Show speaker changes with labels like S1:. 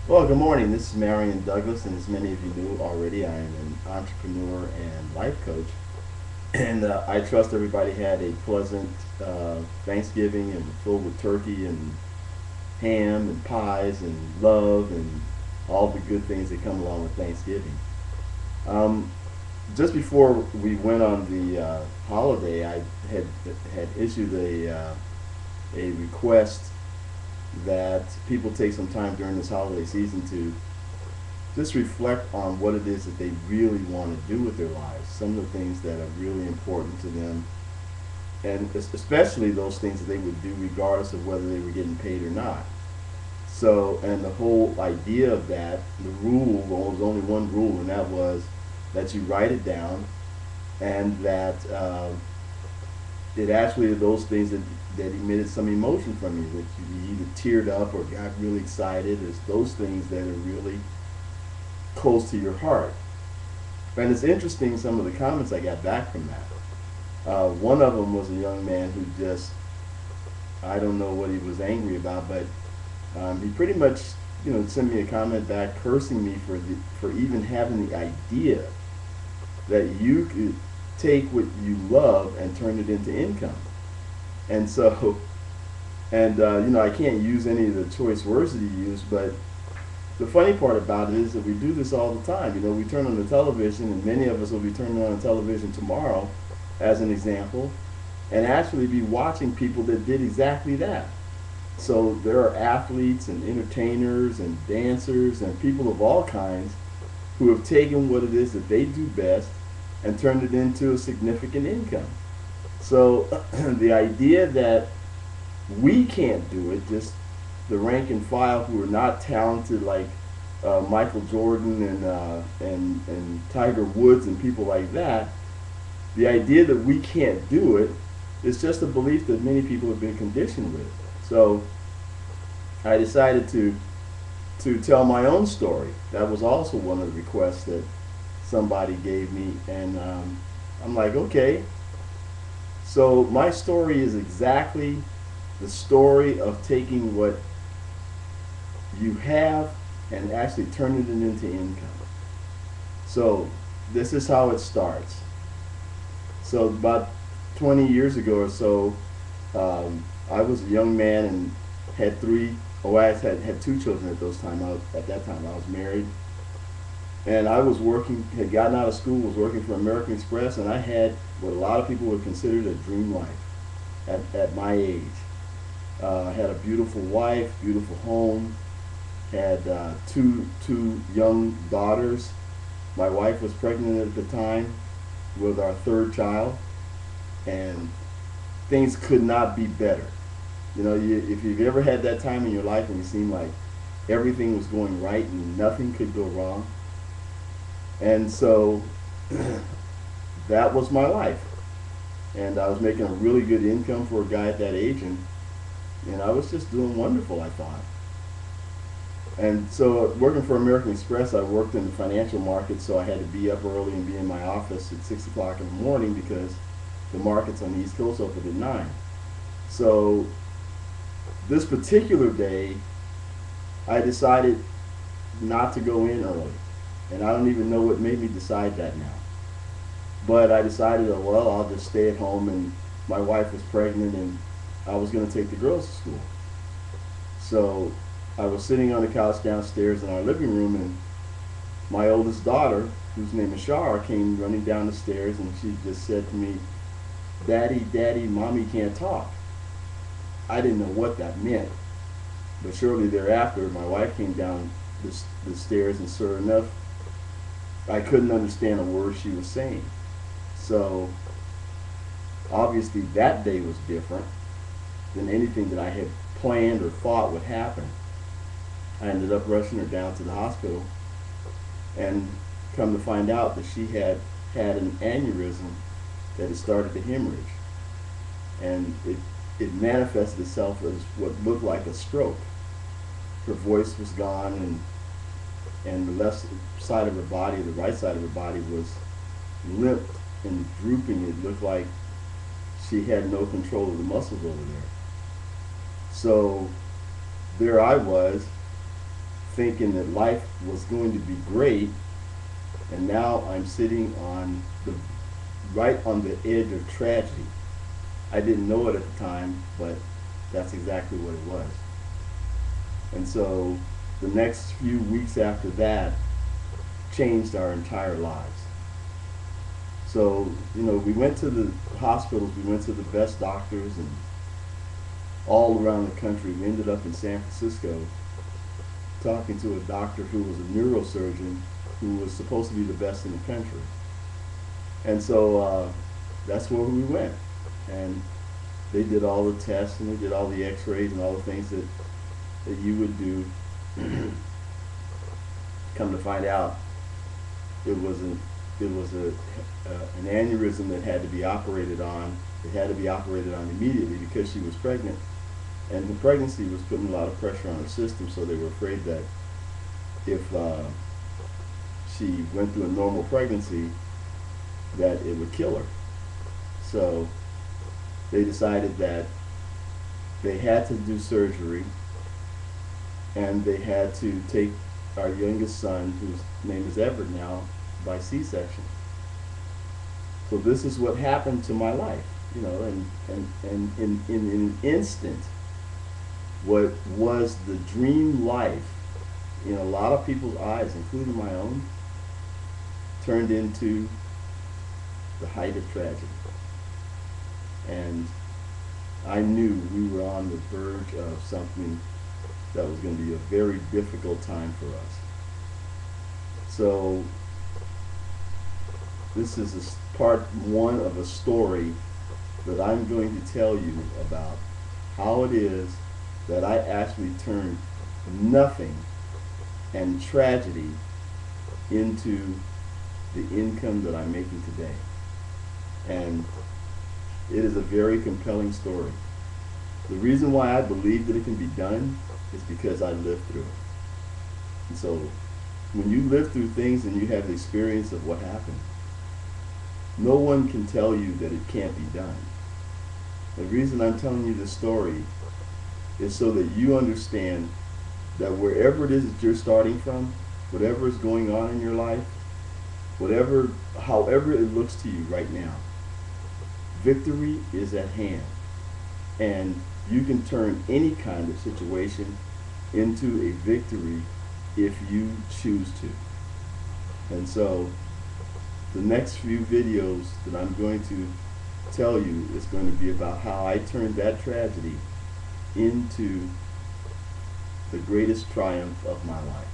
S1: Well, good morning. This is Marion Douglas, and as many of you knew already, I am an entrepreneur and life coach. And I trust everybody had a pleasant Thanksgiving and filled with turkey and ham and pies and love and all the good things that come along with Thanksgiving. Um, just before we went on the holiday, I had issued a request that people take some time during this holiday season to just reflect on what it is that they really want to do with their lives, some of the things that are really important to them, and especially those things that they would do regardless of whether they were getting paid or not. So, and the whole idea of that, the rule, well, was only one rule, and that was that you write it down, and that it actually are those things that emitted some emotion from you, that you either teared up or got really excited. It's those things that are really close to your heart. And it's interesting some of the comments I got back from that. One of them was a young man who just, I don't know what he was angry about, but he pretty much, sent me a comment back cursing me for even having the idea that you could take what you love and turn it into income. And so, and I can't use any of the choice words that he used, but the funny part about it is that we do this all the time. We turn on the television, and many of us will be turning on the television tomorrow, as an example, and actually be watching people that did exactly that. So there are athletes and entertainers and dancers and people of all kinds who have taken what it is that they do best and turned it into a significant income. So the idea that we can't do it, just the rank and file who are not talented like Michael Jordan and Tiger Woods and people like that, the idea that we can't do it is just a belief that many people have been conditioned with. So I decided to tell my own story. That was also one of the requests that somebody gave me, and I'm like, okay. So my story is exactly the story of taking what you have and actually turning it into income. So this is how it starts. So about 20 years ago or so, I was a young man and had had two children at those time. At that time I was married, and I was working, had gotten out of school, was working for American Express, and I had what a lot of people would consider a dream life at my age. I had a beautiful wife, beautiful home, had two young daughters. My wife was pregnant at the time with our third child, and things could not be better. If you've ever had that time in your life when you seemed like everything was going right and nothing could go wrong, and so that was my life. And I was making a really good income for a guy at that age, and I was just doing wonderful, I thought. And so working for American Express, I worked in the financial market, so I had to be up early and be in my office at 6 o'clock in the morning because the markets on the East Coast opened at 9. So this particular day, I decided not to go in early. And I don't even know what made me decide that now. But I decided, oh, well, I'll just stay at home, and my wife was pregnant, and I was going to take the girls to school. So I was sitting on the couch downstairs in our living room, and my oldest daughter, whose name is Shar, came running down the stairs, and she just said to me, "Daddy, Daddy, Mommy can't talk." I didn't know what that meant, but shortly thereafter, my wife came down the stairs, and sure enough, I couldn't understand a word she was saying. So obviously that day was different than anything that I had planned or thought would happen. I ended up rushing her down to the hospital, and come to find out that she had an aneurysm that had started to hemorrhage, and it manifested itself as what looked like a stroke. Her voice was gone, and the left side of her body, the right side of her body, was limp and drooping. It looked like she had no control of the muscles over there. So there I was, thinking that life was going to be great, and now I'm sitting on the right on the edge of tragedy. I didn't know it at the time, but that's exactly what it was. And so the next few weeks after that changed our entire lives. So, you know, we went to the hospitals, we went to the best doctors and all around the country. We ended up in San Francisco talking to a doctor who was a neurosurgeon who was supposed to be the best in the country. And so that's where we went. And they did all the tests and they did all the x-rays and all the things that you would do. Come to find out, it was an aneurysm that had to be operated on. It had to be operated on immediately because she was pregnant, and the pregnancy was putting a lot of pressure on her system. So they were afraid that if she went through a normal pregnancy, that it would kill her. So they decided that they had to do surgery, and they had to take our youngest son, whose name is Everett now, by C-section. So this is what happened to my life, you know, and in an instant, what was the dream life in a lot of people's eyes, including my own, turned into the height of tragedy. And I knew we were on the verge of something that was going to be a very difficult time for us. So this is part one of a story that I'm going to tell you about how it is that I actually turned nothing and tragedy into the income that I'm making today. And it is a very compelling story. The reason why I believe that it can be done is because I lived through it. And so when you live through things and you have the experience of what happened, no one can tell you that it can't be done. The reason I'm telling you this story is so that you understand that wherever it is that you're starting from, whatever is going on in your life, however it looks to you right now, victory is at hand. And you can turn any kind of situation into a victory if you choose to. And so the next few videos that I'm going to tell you is going to be about how I turned that tragedy into the greatest triumph of my life.